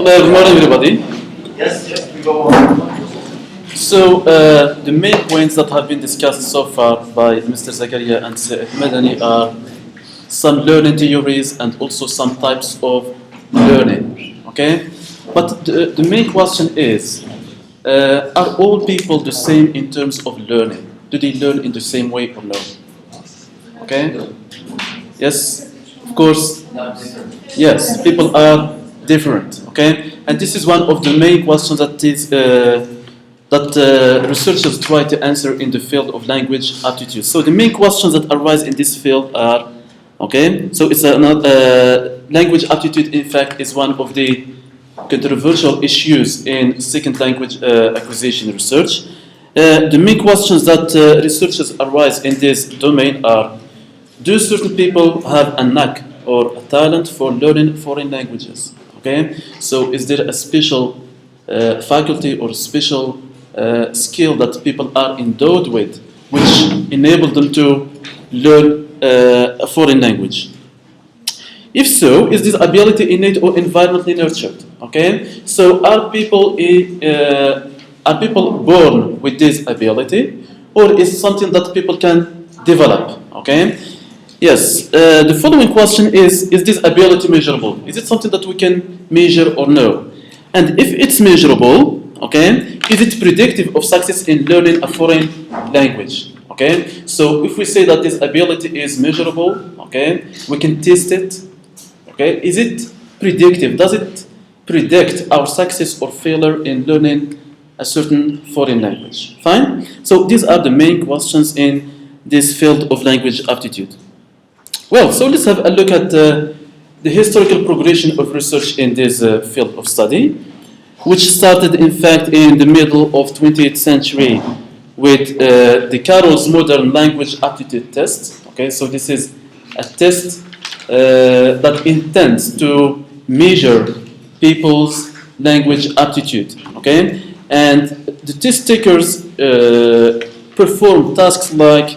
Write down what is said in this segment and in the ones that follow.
Hello, good morning, everybody. Yes, we go on. So, the main points that have been discussed so far by Mr. Zakaria and Sir Madani are some learning theories and also some types of learning. Okay? But the main question is, are all people the same in terms of learning? Do they learn in the same way or no? Okay? Yes? Of course. Yes, people are different. Okay? And this is one of the main questions that is researchers try to answer in the field of language aptitude. So the main questions that arise in this field are, okay, so it's language aptitude, in fact, is one of the controversial issues in second language acquisition research. The main questions that researchers arise in this domain are, do certain people have a knack or a talent for learning foreign languages? Okay, so is there a special faculty or special skill that people are endowed with, which enable them to learn a foreign language? If so, is this ability innate or environmentally nurtured? Okay, so are people born with this ability, or is something that people can develop? Okay. Yes, the following question is this ability measurable? Is it something that we can measure or no? And if it's measurable, okay, is it predictive of success in learning a foreign language? Okay, so if we say that this ability is measurable, okay, we can test it. Okay, is it predictive? Does it predict our success or failure in learning a certain foreign language? Fine? So these are the main questions in this field of language aptitude. Well, so let's have a look at the historical progression of research in this field of study, which started, in fact, in the middle of 20th century with the Carroll's Modern Language Aptitude Test. Okay, so this is a test that intends to measure people's language aptitude. Okay, and the test takers perform tasks like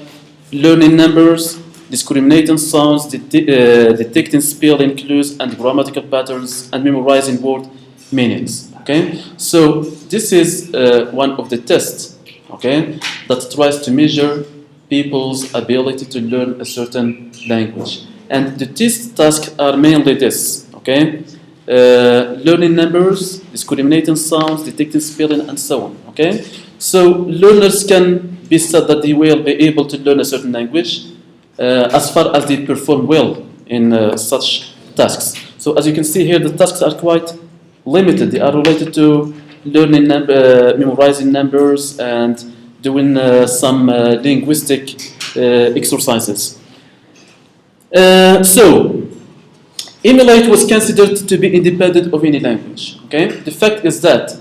learning numbers, discriminating sounds, detecting spelling clues and grammatical patterns, and memorizing word meanings. Okay, so this is one of the tests, okay, that tries to measure people's ability to learn a certain language. And the test tasks are mainly this, okay, learning numbers, discriminating sounds, detecting spelling, and so on. Okay, so learners can be said that they will be able to learn a certain language as far as they perform well in such tasks. So as you can see here, the tasks are quite limited. They are related to learning, memorizing numbers, and doing some linguistic exercises. So, emulate was considered to be independent of any language. Okay, the fact is that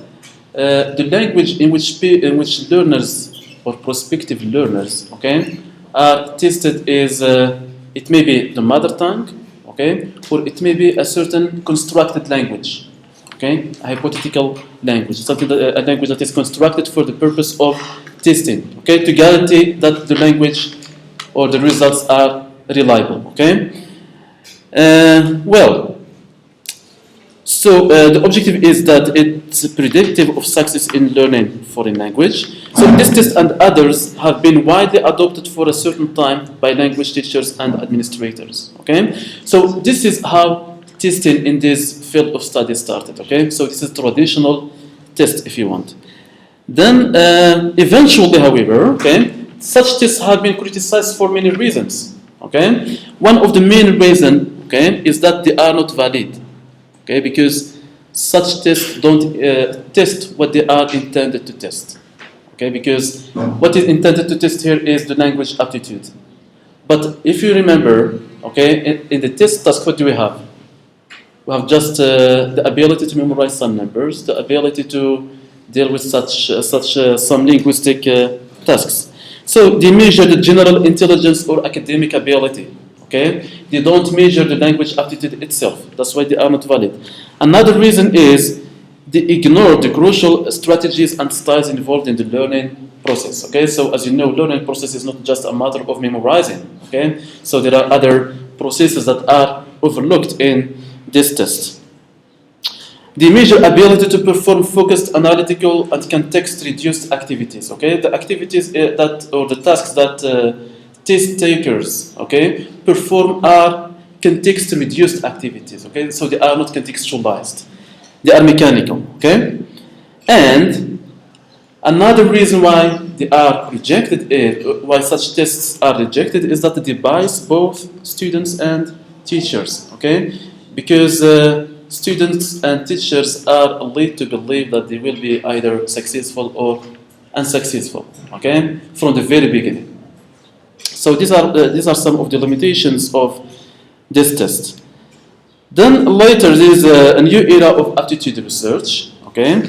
the language in which learners or prospective learners, okay, are tested is it may be the mother tongue, okay, or it may be a certain constructed language, okay, a hypothetical language, something that, a language that is constructed for the purpose of testing, okay, to guarantee that the language or the results are reliable, okay. So the objective is that it's predictive of success in learning foreign language. So this test and others have been widely adopted for a certain time by language teachers and administrators. Okay, so this is how testing in this field of study started. Okay, so this is traditional test, if you want. Then eventually, however, okay, such tests have been criticized for many reasons. Okay, one of the main reasons, okay, is that they are not valid. Okay, because such tests don't test what they are intended to test. Okay, because what is intended to test here is the language aptitude. But if you remember, okay, in the test task, what do we have? We have just the ability to memorize some numbers, the ability to deal with some linguistic tasks. So they measure the general intelligence or academic ability. Okay? They don't measure the language aptitude itself. That's why they are not valid. Another reason is they ignore the crucial strategies and styles involved in the learning process. Okay? So as you know, learning process is not just a matter of memorizing. Okay? So there are other processes that are overlooked in this test. They measure ability to perform focused, analytical, and context-reduced activities. Okay, the activities that or the tasks that test takers, okay, perform are context-reduced activities. Okay, so they are not contextualized; they are mechanical. Okay, and another reason why they are rejected, why such tests are rejected, is that they bias both students and teachers. Okay, because students and teachers are led to believe that they will be either successful or unsuccessful. Okay, from the very beginning. So these are some of the limitations of this test. Then later there is a new era of aptitude research. Okay,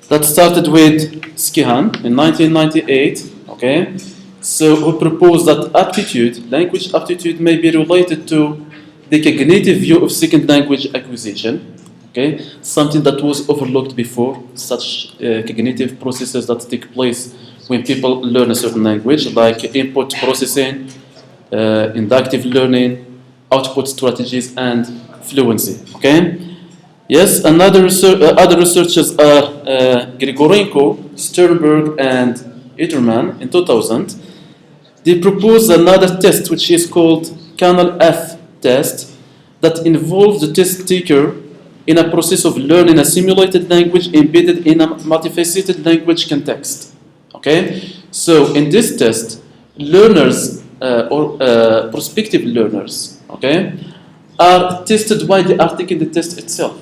that started with Skihan in 1998, okay? So who proposed that aptitude, language aptitude, may be related to the cognitive view of second language acquisition, okay? Something that was overlooked before, such cognitive processes that take place when people learn a certain language, like input processing, inductive learning, output strategies, and fluency, okay? Yes, other researchers are Grigorenko, Sternberg, and Ederman in 2000. They proposed another test which is called Canal F test that involves the test taker in a process of learning a simulated language embedded in a multifaceted language context. Okay? So in this test, learners or prospective learners, okay, are tested while they are taking the test itself.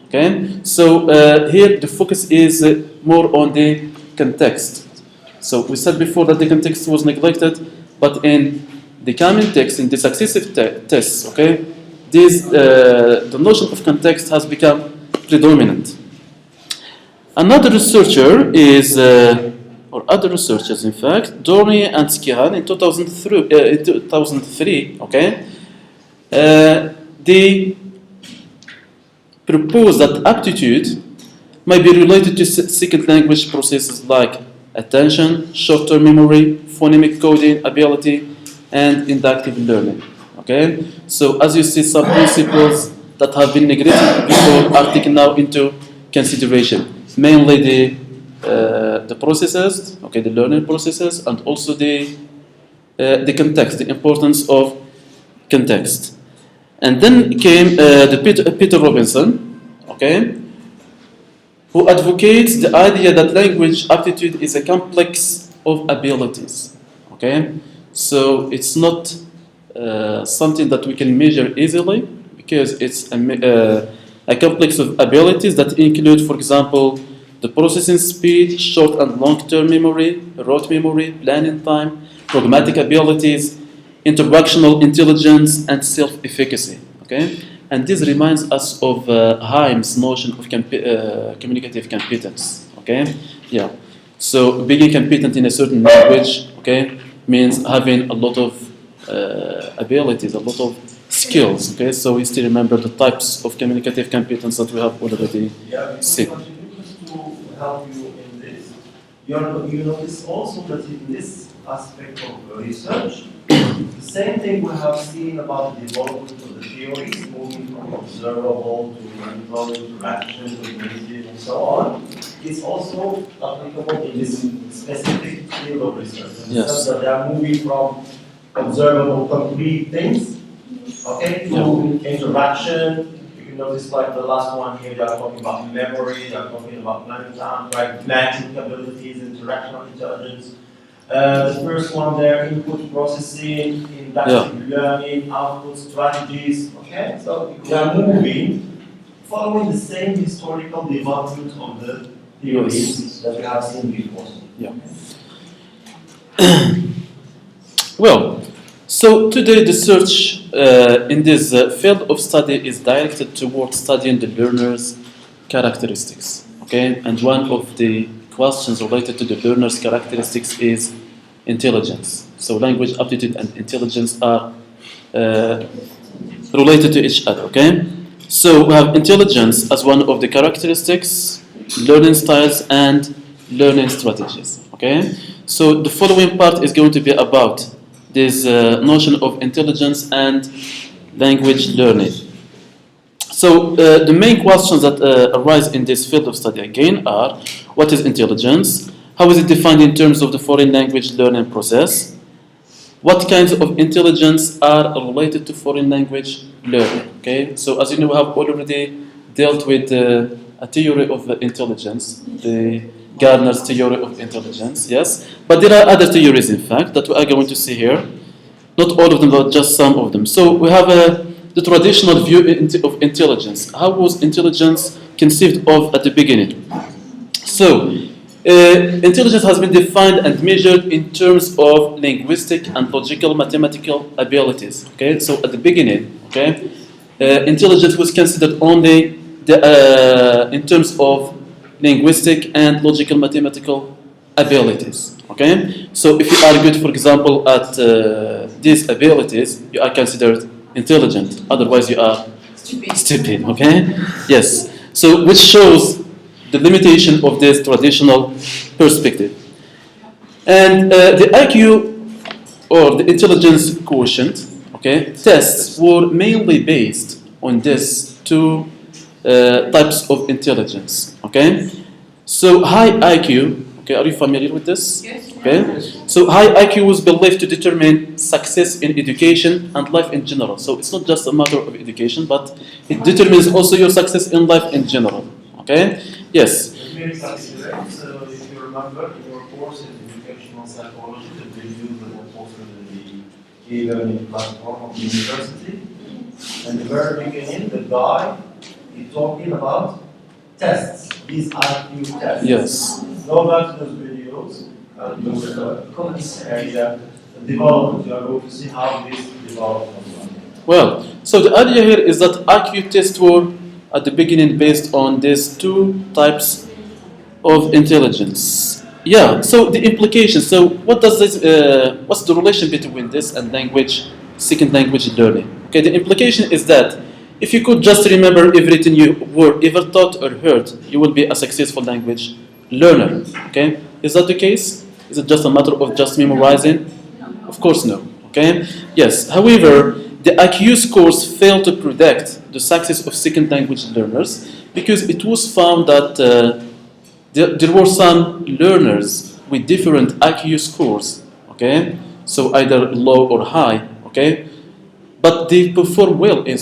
Okay, so here the focus is more on the context. So we said before that the context was neglected, but in the common text, in the successive tests, okay, the notion of context has become predominant. Another researcher is, or other researchers in fact, Dorney and Skihan in 2003, okay, they propose that aptitude may be related to second language processes like attention, short-term memory, phonemic coding ability, and inductive learning. Okay, so as you see, some principles that have been neglected before are taken now into consideration, mainly the processes, okay, the learning processes, and also the context, the importance of context. And then came Peter Robinson, okay, who advocates the idea that language aptitude is a complex of abilities. Okay, so it's not something that we can measure easily because it's a complex of abilities that include, for example, the processing speed, short and long-term memory, rote memory, planning time, pragmatic abilities, interactional intelligence, and self-efficacy. Okay, and this reminds us of Haim's notion of communicative competence. Okay, yeah. So being competent in a certain language, okay, means having a lot of abilities, a lot of skills. Okay, so we still remember the types of communicative competence that we have already seen. To help you in this, you notice also that in this aspect of research, the same thing we have seen about the development of the theories, moving from observable to mental interaction to cognitive and so on, is also applicable in this specific field of research. Yes. That they are moving from observable concrete things, okay, to interaction. You notice, like the last one here, they are talking about memory, they are talking about planning time, pragmatic abilities, interactional intelligence. The first one there, input processing, inductive learning, output strategies. Okay, so they are moving, following the same historical development of the theories that we have seen before. Yeah. Well, so today the search in this field of study is directed towards studying the learner's characteristics. Okay, and one of the questions related to the learner's characteristics is intelligence. So language aptitude and intelligence are related to each other. Okay, so we have intelligence as one of the characteristics, learning styles, and learning strategies. Okay, so the following part is going to be about this notion of intelligence and language learning. So the main questions that arise in this field of study again are: what is intelligence? How is it defined in terms of the foreign language learning process? What kinds of intelligence are related to foreign language learning? Okay, so as you know, we have already dealt with a theory of intelligence, the Gardner's theory of intelligence, yes. But there are other theories, in fact, that we are going to see here. Not all of them, but just some of them. So we have the traditional view of intelligence. How was intelligence conceived of at the beginning? So, intelligence has been defined and measured in terms of linguistic and logical mathematical abilities. Okay, so at the beginning, okay, intelligence was considered only in terms of linguistic and logical mathematical abilities. Okay, so if you are good, for example, at these abilities, you are considered intelligent. Otherwise, you are stupid. Okay, yes. So which shows the limitation of this traditional perspective. And the IQ or the intelligence quotient, okay, tests were mainly based on these two types of intelligence. Okay, so high IQ. Okay, are you familiar with this? Yes. Okay, so high IQ was believed to determine success in education and life in general. So it's not just a matter of education, but it determines also your success in life in general. Okay, yes. Let me recapitulate. So if you remember, your course in educational psychology that we use and also in the e-learning platform of the university. And the very beginning, the guy is talking about tests. These IQ tests. Yes. Go back to those videos and those area development. You are going to see how this developed. Well, so the idea here is that IQ tests were at the beginning based on these two types of intelligence. Yeah, so the implication, so what does this, what's the relation between this and language, second language learning? Okay, the implication is that if you could just remember everything you were ever taught or heard, you will be a successful language learner. Okay, is that the case? Is it just a matter of just memorizing? Of course no. Okay, yes. However, the IQ scores fail to predict the success of second language learners because it was found that there were some learners with different IQ scores. Okay, so either low or high. Okay, but they perform well in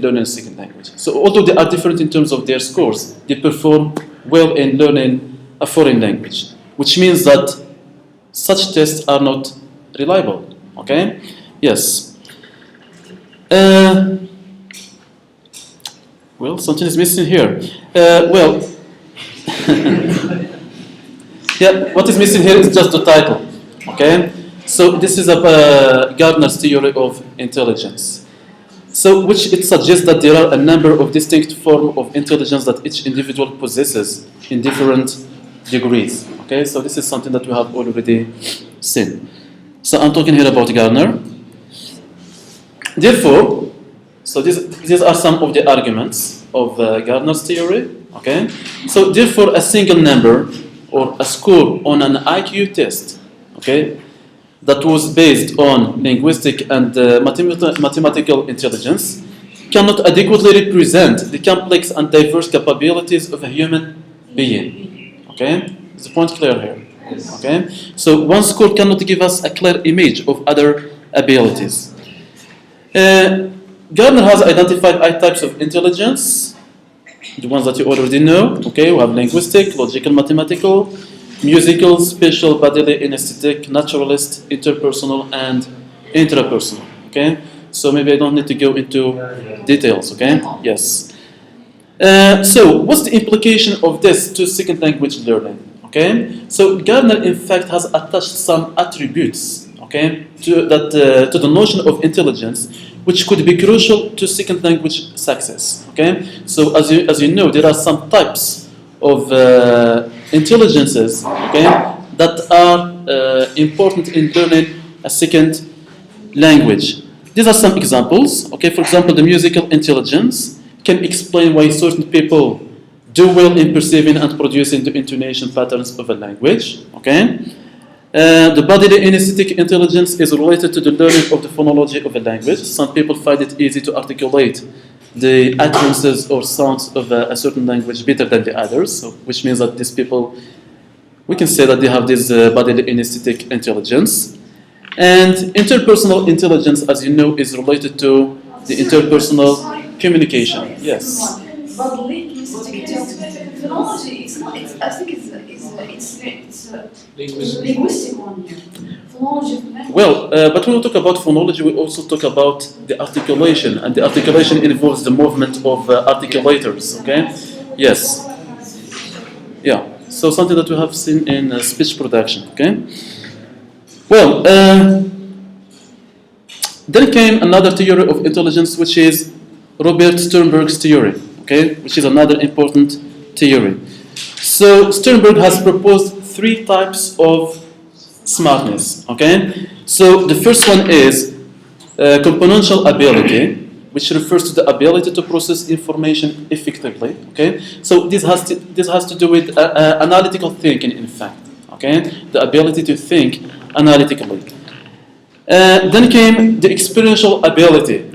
learning second language. So although they are different in terms of their scores, they perform well in learning a foreign language, which means that such tests are not reliable. Okay, yes. Well, something is missing here. Well, yeah, what is missing here is just the title. Okay, so this is a Gardner's theory of intelligence. So, which it suggests that there are a number of distinct forms of intelligence that each individual possesses in different degrees. Okay, so this is something that we have already seen. So I'm talking here about Gardner. Therefore, so these are some of the arguments of Gardner's theory. Okay, so therefore, a single number or a score on an IQ test, okay, that was based on linguistic and mathematical intelligence cannot adequately represent the complex and diverse capabilities of a human being. Okay, is the point clear here? Okay, so one score cannot give us a clear image of other abilities. Gardner has identified 8 types of intelligence, the ones that you already know. Okay, we have linguistic, logical, mathematical, musical, spatial, bodily, aesthetic, naturalist, interpersonal, and intrapersonal. Okay, so maybe I don't need to go into details. Okay, yes. So what's the implication of this to second language learning? Okay, so Gardner in fact has attached some attributes, okay, to the notion of intelligence, which could be crucial to second language success. Okay, so as you know, there are some types of intelligences, okay, that are important in learning a second language. These are some examples. Okay, for example, the musical intelligence can explain why certain people do well in perceiving and producing the intonation patterns of a language. Okay, the bodily aesthetic intelligence is related to the learning of the phonology of a language. Some people find it easy to articulate the utterances or sounds of a certain language better than the others, so, which means that these people, we can say that they have this bodily anesthetic intelligence. And interpersonal intelligence, as you know, is related to the interpersonal communication. Yes. Bodily anesthetic phonology. It's not. It's, I think it's linguistic one here. Phonology of language. Well, but when we talk about phonology, we also talk about the articulation, and the articulation involves the movement of articulators. Okay. Yes. Yeah. So something that we have seen in speech production. Okay. Well, then came another theory of intelligence, which is Robert Sternberg's theory, okay, which is another important theory. So Sternberg has proposed 3 types of smartness, okay. So the first one is componential ability, which refers to the ability to process information effectively, okay. So this has to do with analytical thinking, in fact, okay, the ability to think analytically. Then came the experiential ability.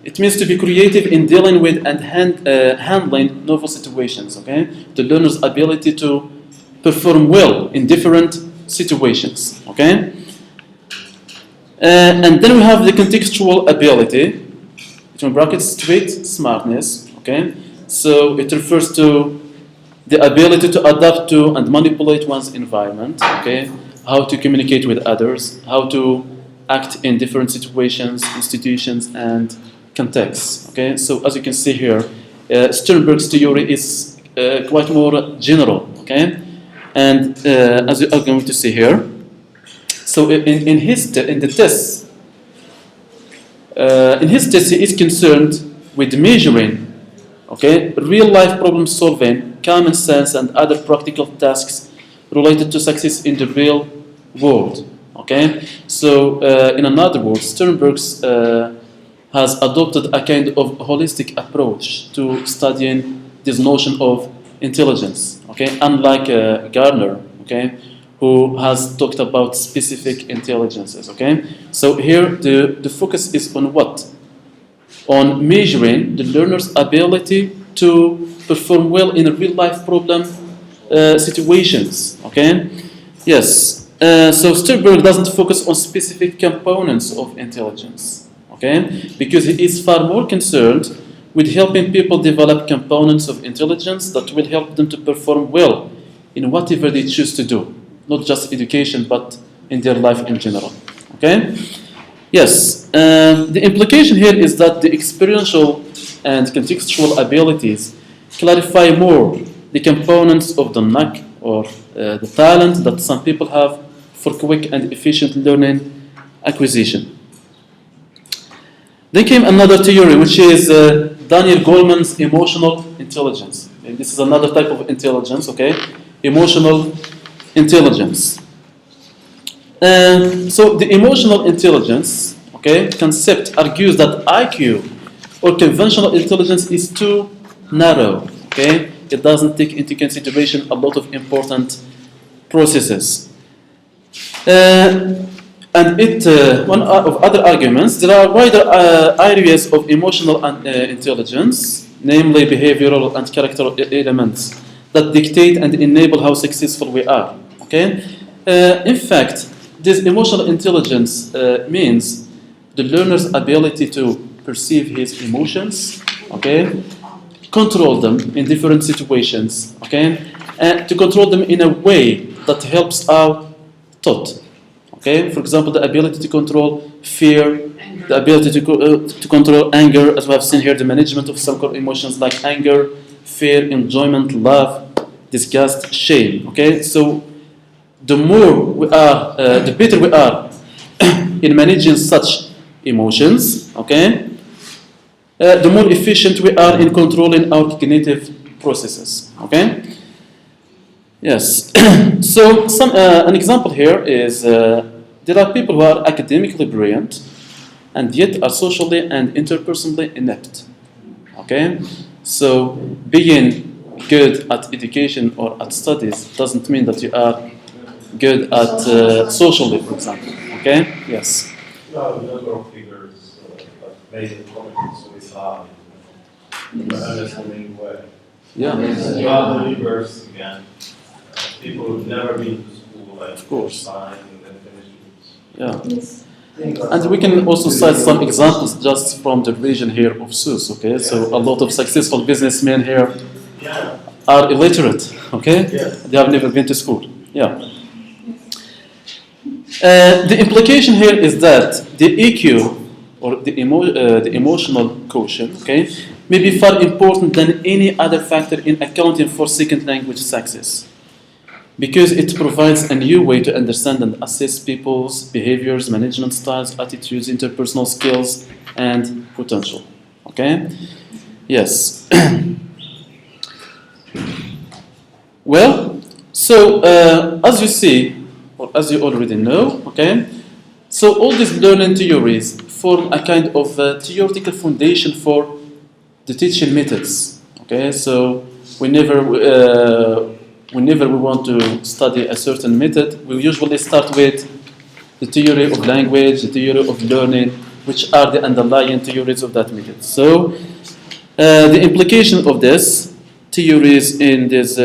It means to be creative in dealing with and handling novel situations. Okay, the learner's ability to perform well in different situations. Okay, and then we have the contextual ability, between brackets, street smartness. Okay, so it refers to the ability to adapt to and manipulate one's environment. Okay, how to communicate with others, how to act in different situations, institutions, and contexts. Okay, so as you can see here, Sternberg's theory is quite more general. Okay, and as you are going to see here, so in his test, he is concerned with measuring, okay, real life problem solving, common sense, and other practical tasks related to success in the real world. Okay, so in another word, Sternberg has adopted a kind of holistic approach to studying this notion of intelligence. Okay, unlike Gardner, okay, who has talked about specific intelligences. Okay, so here the focus is on what? On measuring the learner's ability to perform well in real life problem situations. Okay, yes. So Sternberg doesn't focus on specific components of intelligence, okay? Because he is far more concerned with helping people develop components of intelligence that will help them to perform well in whatever they choose to do, not just education, but in their life in general, okay? Yes, the implication here is that the experiential and contextual abilities clarify more the components of the knack or the talent that some people have for quick and efficient learning acquisition. Then came another theory, which is Daniel Goleman's emotional intelligence. And this is another type of intelligence, okay? Emotional intelligence. So the emotional intelligence, okay, concept argues that IQ or conventional intelligence is too narrow, okay? It doesn't take into consideration a lot of important processes. And one of other arguments, there are wider areas of emotional intelligence, namely behavioral and character elements, that dictate and enable how successful we are. Okay? In fact, this emotional intelligence means the learner's ability to perceive his emotions, okay, control them in different situations, okay, and to control them in a way that helps our thought. Okay, for example, the ability to control fear, the ability to control anger, as we have seen here, the management of some core emotions like anger, fear, enjoyment, love, disgust, shame. Okay, so the more we are, the better we are in managing such emotions. Okay, the more efficient we are in controlling our cognitive processes. Okay. Yes. So an example here is there are people who are academically brilliant and yet are socially and interpersonally inept. Okay? So being good at education or at studies doesn't mean that you are good at socially, for example. Okay? Yes. A number of figures that made committed suicide understanding way. Yeah, You are believers again. People who've never been to school, like of course. fine and then finish. Yeah. Yes. And we can also cite some examples just from the region here of Sus, okay? So a lot of successful businessmen here Yeah. are illiterate, okay? Yes. They have never been to school. Yeah. The implication here is that the EQ, or the emotional quotient, okay, may be far important than any other factor in accounting for second language success, because it provides a new way to understand and assess people's behaviors, management styles, attitudes, interpersonal skills, and potential. Okay? Yes. Well, so as you see, or as you already know, okay, so all these learning theories form a kind of theoretical foundation for the teaching methods. Okay, so whenever we want to study a certain method, we usually start with the theory of language, the theory of learning, which are the underlying theories of that method. So the implication of this theories in this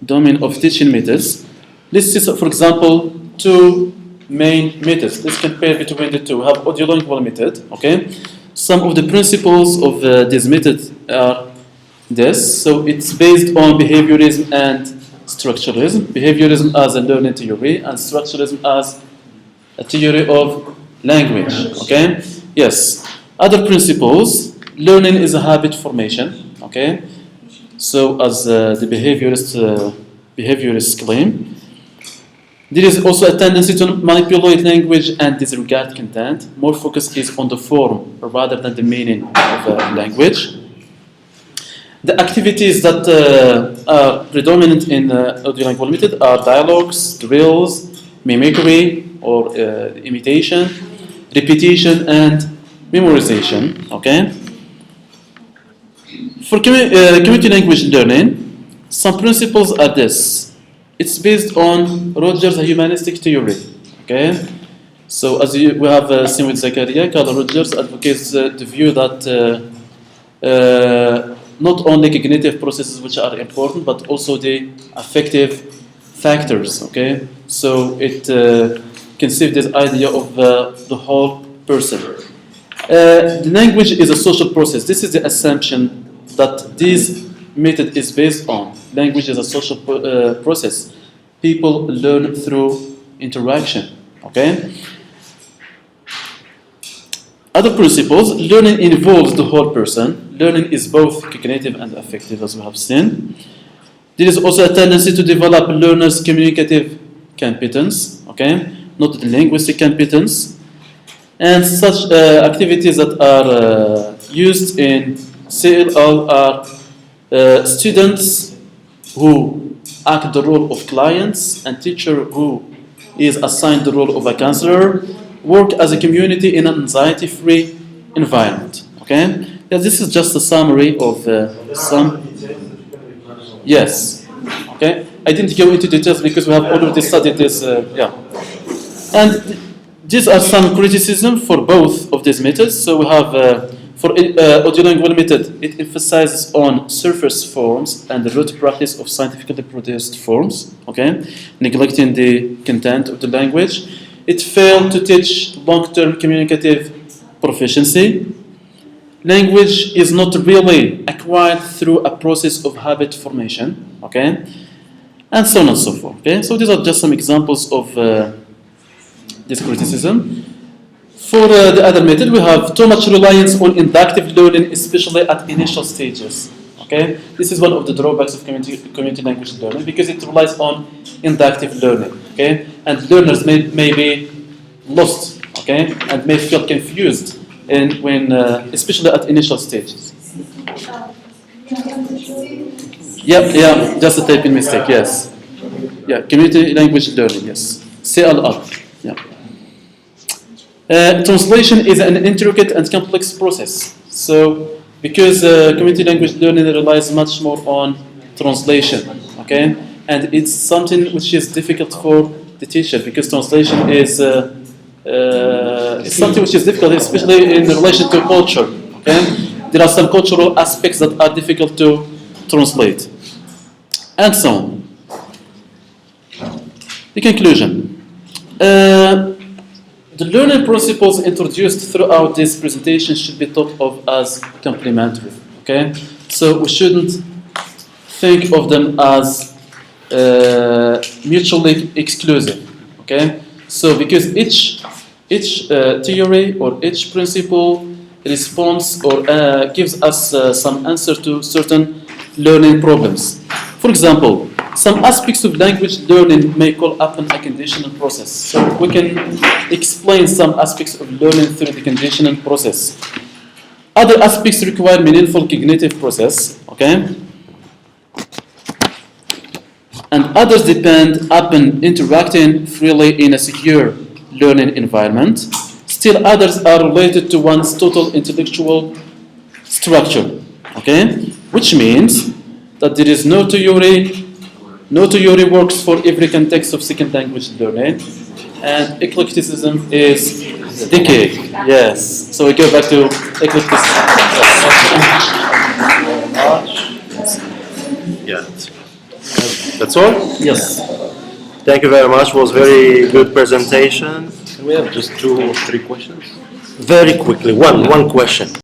domain of teaching methods, let's see, for example, two main methods. Let's compare between the two. We have audiolingual method, okay? Some of the principles of this method are this. So it's based on behaviorism and structuralism. Behaviorism as a learning theory and structuralism as a theory of language, okay? Yes. Other principles, learning is a habit formation, okay? So as the behaviorists claim, there is also a tendency to manipulate language and disregard content. More focus is on the form rather than the meaning of a language. The activities that are predominant in audiolingual method are dialogues, drills, mimicry or imitation, repetition, and memorization. Okay. For community language learning, some principles are this. It's based on Rogers' humanistic theory. Okay, so as we have seen with Zakaria, Carl Rogers advocates the view that not only cognitive processes which are important, but also the affective factors. Okay, so it conceived this idea of the whole person. The language is a social process. This is the assumption that this method is based on. Language is a social process. People learn through interaction. Okay. Other principles, learning involves the whole person. Learning is both cognitive and affective, as we have seen. There is also a tendency to develop learners' communicative competence, okay, not the linguistic competence. And such activities that are used in CLL are students who act the role of clients and teacher who is assigned the role of a counselor, work as a community in an anxiety-free environment. Okay? Yeah, this is just a summary of some. Yes. Okay. I didn't go into details because we have already studied this. Yeah. And these are some criticism for both of these methods. So we have for audiolingual method, it emphasizes on surface forms and the rote practice of scientifically produced forms. Okay, neglecting the content of the language. It failed to teach long-term communicative proficiency. Language is not really acquired through a process of habit formation, okay? And so on and so forth, okay? So these are just some examples of this criticism. For the other method, we have too much reliance on inductive learning, especially at initial stages, okay? This is one of the drawbacks of community language learning because it relies on inductive learning, okay? And learners may be lost, okay? And may feel confused when, especially at initial stages. Yeah, just a typing mistake, yes. Yeah, community language learning, yes. CLR, yeah. Translation is an intricate and complex process. So, because community language learning relies much more on translation, okay? And it's something which is difficult for the teacher because translation is something which is difficult, especially in relation to culture, okay? There are some cultural aspects that are difficult to translate, and so on. The conclusion. The learning principles introduced throughout this presentation should be thought of as complementary. Okay, so we shouldn't think of them as mutually exclusive. Okay, so because each theory or each principle responds or gives us some answer to certain learning problems. For example, some aspects of language learning may call upon a conditional process. So we can explain some aspects of learning through the conditioning process. Other aspects require meaningful cognitive process, okay? And others depend upon interacting freely in a secure learning environment. Still others are related to one's total intellectual structure, okay? Which means that there is no theory works for every context of second language learning, and eclecticism is decay. Yes. So we go back to eclecticism. Yeah. That's all? Yes. Thank you very much. It was very good presentation. We have just 2 or 3 questions. Very quickly, one question.